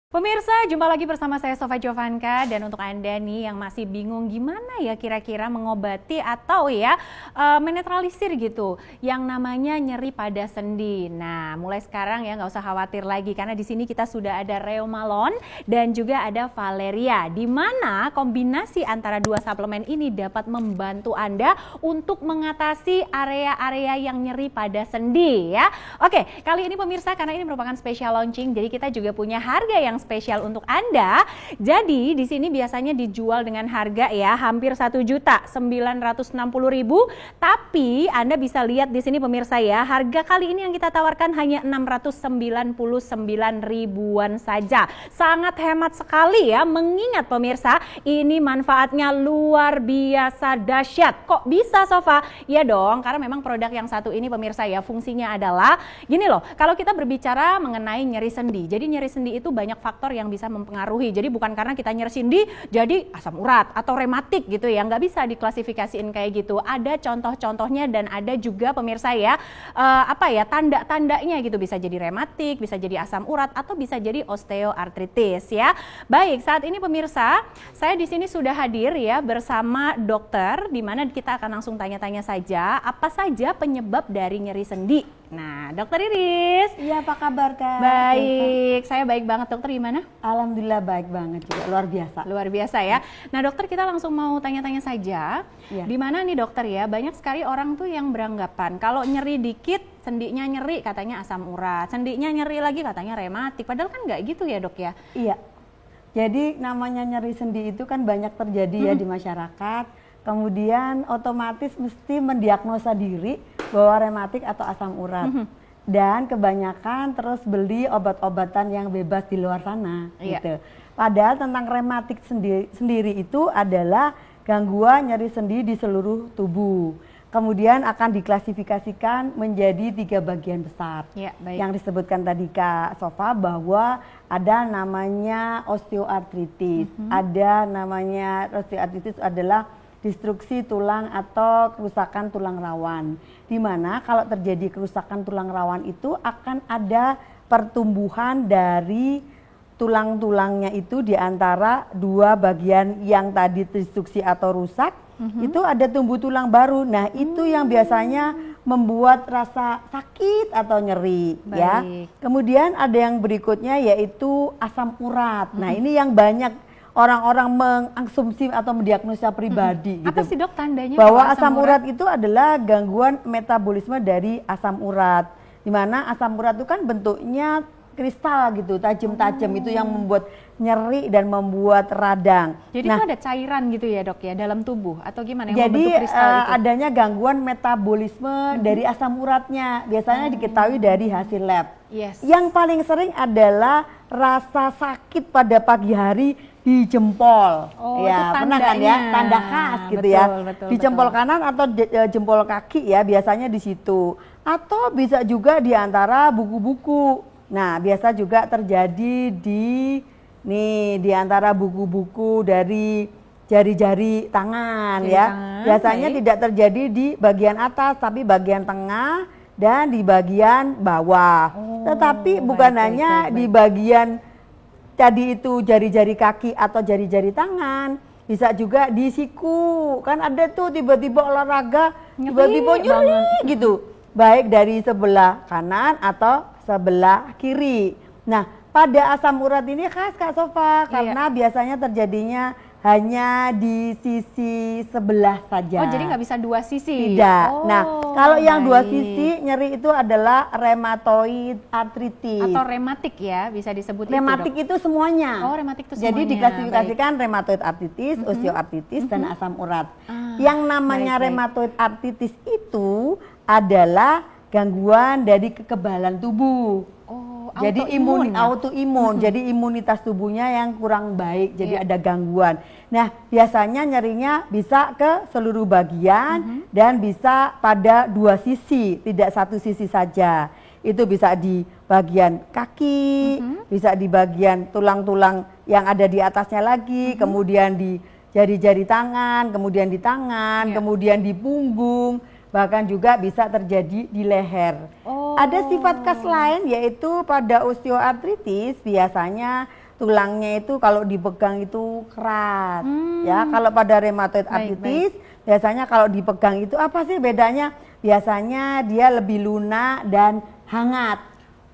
Pemirsa, jumpa lagi bersama saya Sova Jovanka, dan untuk Anda nih yang masih bingung gimana ya kira-kira mengobati atau menetralisir gitu yang namanya nyeri pada sendi. Nah, mulai sekarang ya nggak usah khawatir lagi karena di sini kita sudah ada Reumalon dan juga ada Valeria, di mana kombinasi antara dua suplemen ini dapat membantu Anda untuk mengatasi area-area yang nyeri pada sendi ya. Oke, kali ini pemirsa karena ini merupakan special launching, jadi kita juga punya harga yang spesial untuk Anda. Jadi di sini biasanya dijual dengan harga ya hampir 1.960.000, tapi Anda bisa lihat di sini pemirsa ya, harga kali ini yang kita tawarkan hanya 699 ribuan saja. Sangat hemat sekali ya, mengingat pemirsa ini manfaatnya luar biasa dahsyat. Kok bisa Sova? Ya dong, karena memang produk yang satu ini pemirsa ya fungsinya adalah gini loh, kalau kita berbicara mengenai nyeri sendi, jadi nyeri sendi itu banyak faktor yang bisa mempengaruhi. Jadi bukan karena kita nyeri sendi jadi asam urat atau rematik gitu ya, nggak bisa diklasifikasiin kayak gitu. Ada contoh-contohnya dan ada juga pemirsa ya tanda-tandanya gitu, bisa jadi rematik, bisa jadi asam urat atau bisa jadi osteoartritis ya. Baik, saat ini pemirsa saya di sini sudah hadir ya bersama dokter, di mana kita akan langsung tanya-tanya saja apa saja penyebab dari nyeri sendi. Nah, Dokter Iris. Iya, apa kabar Kak? Baik, saya baik banget. Dokter gimana? Alhamdulillah baik banget juga, luar biasa. Luar biasa ya. Nah dokter, kita langsung mau tanya-tanya saja. Ya. Di mana nih dokter ya, banyak sekali orang tuh yang beranggapan kalau nyeri dikit, sendinya nyeri katanya asam urat, sendinya nyeri lagi katanya rematik. Padahal kan nggak gitu ya dok ya? Iya, jadi namanya nyeri sendi itu kan banyak terjadi ya di masyarakat. Kemudian otomatis mesti mendiagnosa diri bahwa rematik atau asam urat. Dan kebanyakan terus beli obat-obatan yang bebas di luar sana gitu. Padahal tentang rematik sendiri itu adalah gangguan nyeri sendi di seluruh tubuh. Kemudian akan diklasifikasikan menjadi 3 bagian besar. Ya, baik. Yang disebutkan tadi Kak Sova bahwa ada namanya osteoartritis. Ada namanya osteoartritis adalah destruksi tulang atau kerusakan tulang rawan, di mana kalau terjadi kerusakan tulang rawan itu akan ada pertumbuhan dari tulang-tulangnya itu di antara 2 bagian yang tadi destruksi atau rusak, itu ada tumbuh tulang baru. Nah itu yang biasanya membuat rasa sakit atau nyeri. Ya. Kemudian ada yang berikutnya yaitu asam urat. Nah ini yang banyak orang-orang mengasumsi atau mendiagnosa pribadi gitu. Apa sih dok tandanya? Bahwa asam urat itu adalah gangguan metabolisme dari asam urat. Dimana asam urat itu kan bentuknya kristal gitu, tajam-tajam, itu yang membuat nyeri dan membuat radang. Jadi itu ada cairan gitu ya dok ya dalam tubuh atau gimana yang jadi membentuk kristal itu? Adanya gangguan metabolisme dari asam uratnya, biasanya diketahui dari hasil lab. Yang paling sering adalah rasa sakit pada pagi hari di jempol. Ya, pernah kan ya, tanda khas gitu ya. Di jempol kanan atau jempol kaki ya, biasanya di situ. Atau bisa juga di antara buku-buku. Nah, biasa juga terjadi di antara buku-buku dari jari-jari tangan ya. Biasanya tidak terjadi di bagian atas tapi bagian tengah dan di bagian bawah. Tetapi bukan hanya di bagian tadi itu jari-jari kaki atau jari-jari tangan, bisa juga di siku. Kan ada tuh tiba-tiba olahraga, tiba-tiba nyeri gitu. Baik dari sebelah kanan atau sebelah kiri. Nah, pada asam urat ini khas Kak Sova, karena biasanya terjadinya hanya di sisi sebelah saja. Oh, jadi nggak bisa 2 sisi? Tidak. Nah, kalau yang 2 sisi nyeri itu adalah rheumatoid arthritis. Atau rematik ya, bisa disebut rematik itu semuanya. Oh, rematik itu semuanya. Jadi diklasifikasikan rheumatoid arthritis, osteoartritis, dan asam urat. Yang namanya rheumatoid arthritis itu adalah gangguan dari kekebalan tubuh. Jadi autoimun, jadi imunitas tubuhnya yang kurang baik, jadi ada gangguan. Nah, biasanya nyerinya bisa ke seluruh bagian dan bisa pada 2 sisi, tidak 1 sisi saja. Itu bisa di bagian kaki, bisa di bagian tulang-tulang yang ada di atasnya lagi, kemudian di jari-jari tangan, kemudian di tangan, kemudian di punggung, bahkan juga bisa terjadi di leher. Ada sifat khas lain yaitu pada osteoartritis biasanya tulangnya itu kalau dipegang itu keras. Ya, kalau pada rheumatoid arthritis biasanya kalau dipegang itu apa sih bedanya? Biasanya dia lebih lunak dan hangat.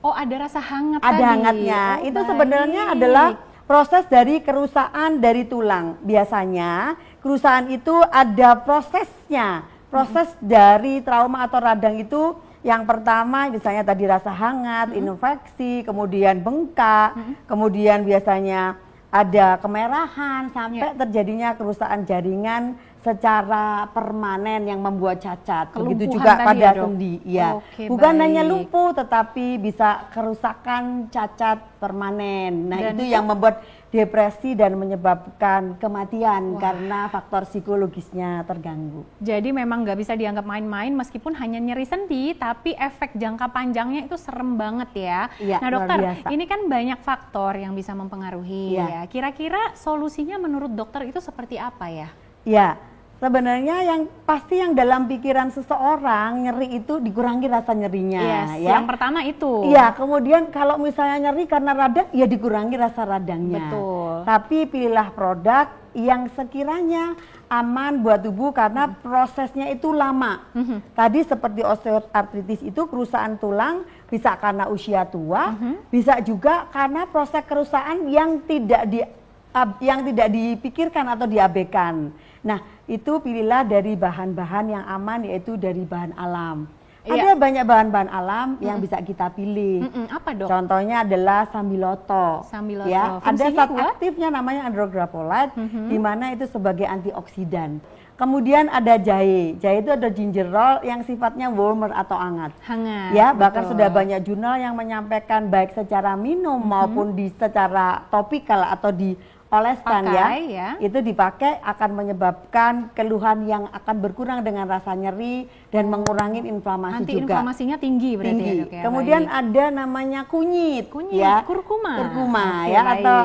Oh, ada rasa hangat ada tadi. Hangatnya. Itu sebenarnya adalah proses dari kerusakan dari tulang. Biasanya kerusakan itu ada prosesnya. Proses dari trauma atau radang itu yang pertama misalnya tadi rasa hangat, infeksi, kemudian bengkak, kemudian biasanya ada kemerahan sampai terjadinya kerusakan jaringan secara permanen yang membuat cacat. Begitu juga pada sendi. Ya. Bukan hanya lumpuh tetapi bisa kerusakan cacat permanen. Nah, itu yang membuat depresi dan menyebabkan kematian karena faktor psikologisnya terganggu. Jadi memang nggak bisa dianggap main-main meskipun hanya nyeri sendi, tapi efek jangka panjangnya itu serem banget ya. Nah dokter, ini kan banyak faktor yang bisa mempengaruhi ya. Kira-kira solusinya menurut dokter itu seperti apa ya? Ya, sebenarnya yang pasti yang dalam pikiran seseorang nyeri itu dikurangi rasa nyerinya. Ya. Yang pertama itu. Iya, kemudian kalau misalnya nyeri karena radang, ya dikurangi rasa radangnya. Betul. Tapi pilihlah produk yang sekiranya aman buat tubuh karena prosesnya itu lama. Tadi seperti osteoartritis itu kerusakan tulang bisa karena usia tua, bisa juga karena proses kerusakan yang tidak dipikirkan atau diabaikan. Nah, itu pilihlah dari bahan-bahan yang aman, yaitu dari bahan alam. Ada banyak bahan-bahan alam yang bisa kita pilih. Apa dok? Contohnya adalah sambiloto. Ya, ada zat aktifnya namanya andrografolate, di mana itu sebagai antioksidan. Kemudian ada jahe. Jahe itu ada gingerol yang sifatnya warmer atau hangat. Ya, bahkan sudah banyak jurnal yang menyampaikan baik secara minum maupun secara topikal atau oleskan itu dipakai akan menyebabkan keluhan yang akan berkurang dengan rasa nyeri dan mengurangi inflamasi juga. Inflamasinya tinggi berarti ya dok ya. Kemudian ada namanya kunyit kurkuma atau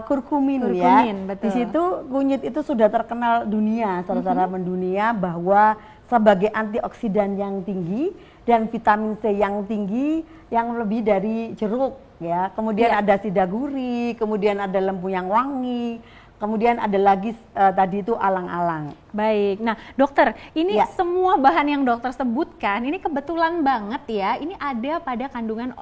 kurkumin ya. Betul. Di situ kunyit itu sudah terkenal dunia secara mendunia bahwa sebagai antioksidan yang tinggi dan vitamin C yang tinggi yang lebih dari jeruk. Ya, kemudian ada sidaguri, kemudian ada lembu yang wangi, kemudian ada lagi tadi itu alang-alang. Baik, nah dokter, ini semua bahan yang dokter sebutkan, ini kebetulan banget ya, ini ada pada kandungan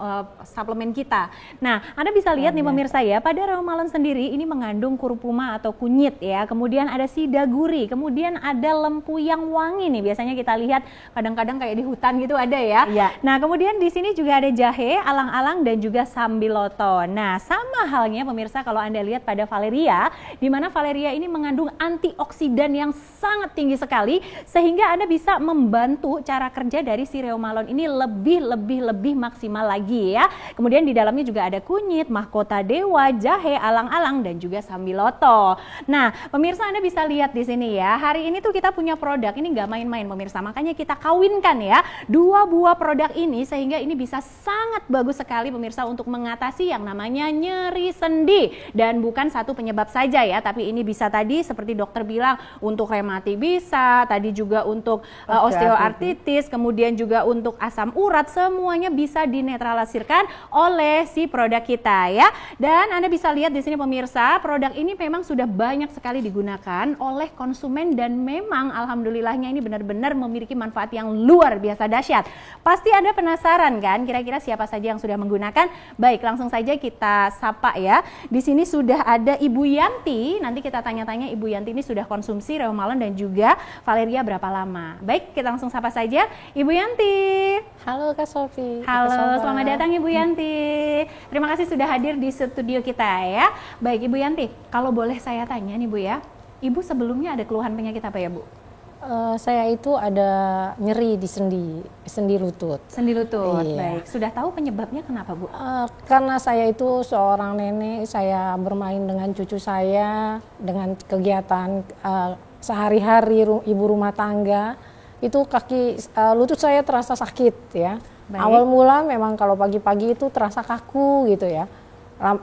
suplemen kita. Nah, Anda bisa lihat nih pemirsa ya, pada Reumalon sendiri ini mengandung kurkuma atau kunyit ya, kemudian ada sidaguri, kemudian ada lempu yang wangi nih, biasanya kita lihat kadang-kadang kayak di hutan gitu ada ya. Nah, kemudian di sini juga ada jahe, alang-alang dan juga sambiloto. Nah, sama halnya pemirsa kalau Anda lihat pada Valeria, di mana Valeria ini mengandung antioksidan yang sangat tinggi sekali sehingga Anda bisa membantu cara kerja dari si Reumalon ini lebih maksimal lagi ya. Kemudian di dalamnya juga ada kunyit, mahkota dewa, jahe, alang-alang dan juga sambiloto. Nah, pemirsa Anda bisa lihat di sini ya. Hari ini tuh kita punya produk ini nggak main-main pemirsa. Makanya kita kawinkan ya dua buah produk ini sehingga ini bisa sangat bagus sekali pemirsa untuk mengatasi yang namanya nyeri sendi dan bukan satu penyebab saja ya, tapi ini bisa tadi seperti dokter bilang untuk rematik bisa, tadi juga untuk osteoartritis, kemudian juga untuk asam urat, semuanya bisa dinetralisirkan oleh si produk kita ya. Dan Anda bisa lihat di sini pemirsa, produk ini memang sudah banyak sekali digunakan oleh konsumen dan memang alhamdulillahnya ini benar-benar memiliki manfaat yang luar biasa dahsyat. Pasti Anda penasaran kan kira-kira siapa saja yang sudah menggunakan? Baik, langsung saja kita sapa ya. Di sini sudah ada Ibu Yanti, nanti kita tanya-tanya Ibu Yanti ini sudah konsumsi Reumalon dan juga Valeria berapa lama. Baik, kita langsung sapa saja Ibu Yanti. Halo Kak Sofi. Halo, selamat datang Ibu Yanti. Terima kasih sudah hadir di studio kita ya. Baik Ibu Yanti, kalau boleh saya tanya nih Bu ya, Ibu sebelumnya ada keluhan penyakit apa ya Bu? Saya itu ada nyeri di sendi lutut. Sendi lutut, baik. Sudah tahu penyebabnya kenapa Bu? Karena saya itu seorang nenek, saya bermain dengan cucu saya, dengan kegiatan sehari-hari ibu rumah tangga, itu kaki lutut saya terasa sakit ya. Baik. Awal mula memang kalau pagi-pagi itu terasa kaku gitu ya.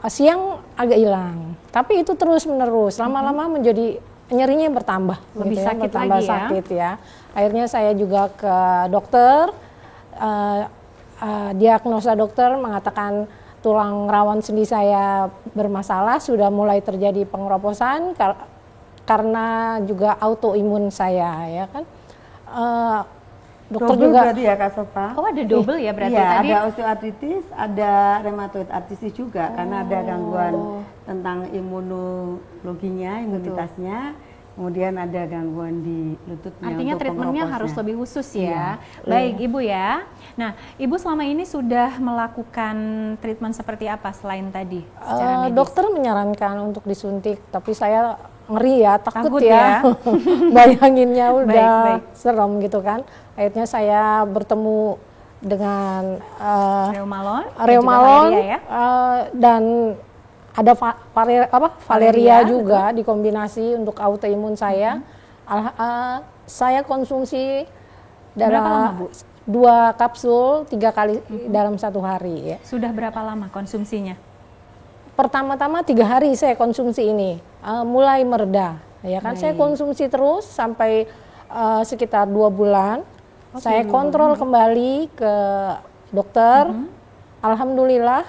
Siang agak hilang, tapi itu terus menerus. Lama-lama menjadi nyerinya bertambah, lebih gitu sakit bertambah lagi sakit ya. Akhirnya saya juga ke dokter, diagnosa dokter mengatakan tulang rawan sendi saya bermasalah, sudah mulai terjadi pengeroposan karena juga autoimun saya, ya kan. Dokter juga berarti ya Kak Sofa? Oh, ada double ya berarti iya, tadi? Ada osteoartritis, ada rheumatoid arthritis juga karena ada gangguan tentang imunologinya, imunitasnya. Kemudian ada gangguan di lututnya. Artinya treatmentnya harus lebih khusus ya. Iya. Baik Ibu ya. Nah, Ibu selama ini sudah melakukan treatment seperti apa selain tadi? Dokter menyarankan untuk disuntik, tapi saya ngeri ya, takut ya. ya. Bayanginnya udah serem gitu kan. Akhirnya saya bertemu dengan reumalon ya? Dan ada Valeria juga dikombinasi untuk autoimun saya. Saya konsumsi dalam 2 kapsul 3 kali dalam 1 hari. Ya. Sudah berapa lama konsumsinya? Pertama-tama 3 hari saya konsumsi ini, mulai mereda. Ya kan, saya konsumsi terus sampai sekitar 2 bulan. Saya kontrol kembali ke dokter. Alhamdulillah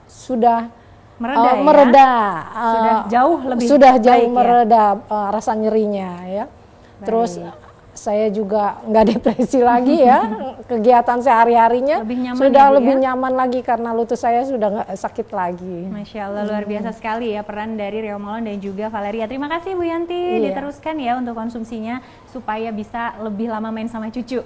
sudah mereda, sudah jauh lebih mereda rasa nyerinya ya. Terus saya juga nggak depresi lagi ya, kegiatan sehari-harinya sudah lebih nyaman lagi karena lutut saya sudah nggak sakit lagi. Masya Allah, luar biasa sekali ya peran dari reumalon dan juga Valeria. Terima kasih Bu Yanti, diteruskan ya untuk konsumsinya supaya bisa lebih lama main sama cucu.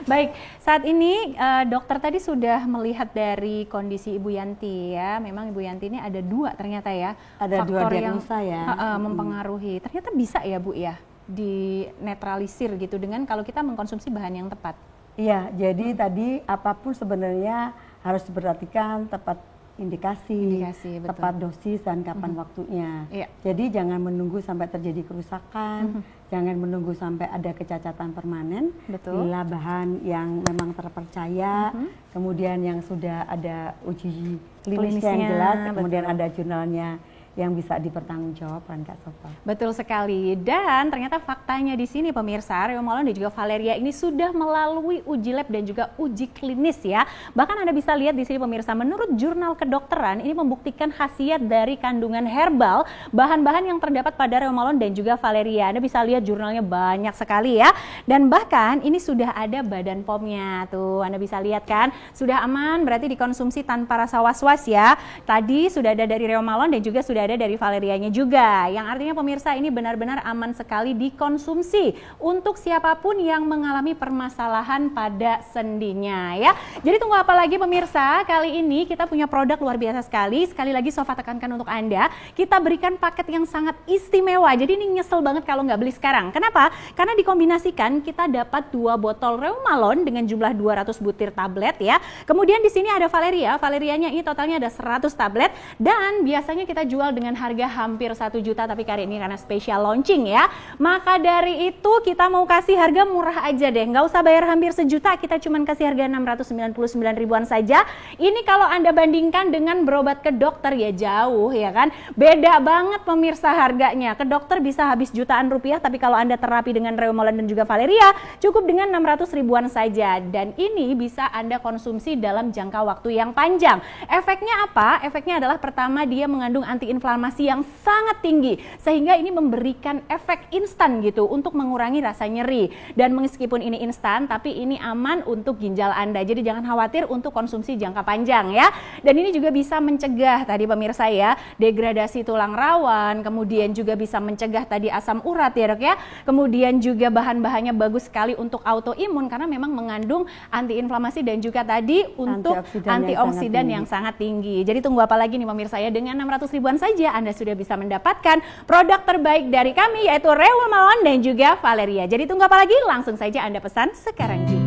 Baik, saat ini dokter tadi sudah melihat dari kondisi Ibu Yanti ya. Memang Ibu Yanti ini ada 2 ternyata ya. Ada faktor 2 diagnosa yang mempengaruhi. Ternyata bisa ya Bu ya dinetralisir gitu dengan kalau kita mengkonsumsi bahan yang tepat. Iya, jadi tadi apapun sebenarnya harus diperhatikan tepat indikasi tepat dosis dan kapan waktunya. Jadi jangan menunggu sampai terjadi kerusakan, jangan menunggu sampai ada kecacatan permanen. Bila bahan yang memang terpercaya, kemudian yang sudah ada uji klinisnya yang jelas, kemudian ada jurnalnya yang bisa dipertanggungjawabkan Kak Sofa. Betul sekali. Dan ternyata faktanya di sini pemirsa, reumalon dan juga Valeria ini sudah melalui uji lab dan juga uji klinis ya. Bahkan Anda bisa lihat di sini pemirsa, menurut jurnal kedokteran ini membuktikan khasiat dari kandungan herbal bahan-bahan yang terdapat pada reumalon dan juga Valeria. Anda bisa lihat jurnalnya banyak sekali ya. Dan bahkan ini sudah ada badan POM-nya. Tuh, Anda bisa lihat kan, sudah aman berarti dikonsumsi tanpa rasa was-was ya. Tadi sudah ada dari reumalon dan juga sudah ada dari Valerianya juga, yang artinya pemirsa ini benar-benar aman sekali dikonsumsi untuk siapapun yang mengalami permasalahan pada sendinya ya. Jadi tunggu apa lagi pemirsa, kali ini kita punya produk luar biasa sekali. Sekali lagi Sofa tekankan untuk Anda, kita berikan paket yang sangat istimewa. Jadi ini nyesel banget kalau nggak beli sekarang. Kenapa? Karena dikombinasikan kita dapat 2 botol reumalon dengan jumlah 200 butir tablet ya. Kemudian di sini ada Valeria, Valerianya ini totalnya ada 100 tablet dan biasanya kita jual dengan harga hampir 1 juta, tapi kali ini karena spesial launching ya, maka dari itu kita mau kasih harga murah aja deh, nggak usah bayar hampir 1 juta, kita cuman kasih harga 699 ribuan saja. Ini kalau Anda bandingkan dengan berobat ke dokter ya jauh ya kan, beda banget pemirsa harganya. Ke dokter bisa habis jutaan rupiah, tapi kalau Anda terapi dengan reumalon dan juga Valeria cukup dengan 600 ribuan saja, dan ini bisa Anda konsumsi dalam jangka waktu yang panjang. Efeknya apa? Efeknya adalah pertama, dia mengandung antiinflamasi yang sangat tinggi sehingga ini memberikan efek instan gitu untuk mengurangi rasa nyeri. Dan meskipun ini instan tapi ini aman untuk ginjal Anda. Jadi jangan khawatir untuk konsumsi jangka panjang ya. Dan ini juga bisa mencegah tadi pemirsa ya, degradasi tulang rawan, kemudian juga bisa mencegah tadi asam urat ya Dok ya. Kemudian juga bahan-bahannya bagus sekali untuk autoimun karena memang mengandung antiinflamasi dan juga tadi untuk antioksidan yang sangat tinggi. Jadi tunggu apa lagi nih pemirsa ya, dengan 600 ribuan saja Anda sudah bisa mendapatkan produk terbaik dari kami yaitu reumalon dan juga Valeria. Jadi tunggu apa lagi? Langsung saja Anda pesan sekarang juga.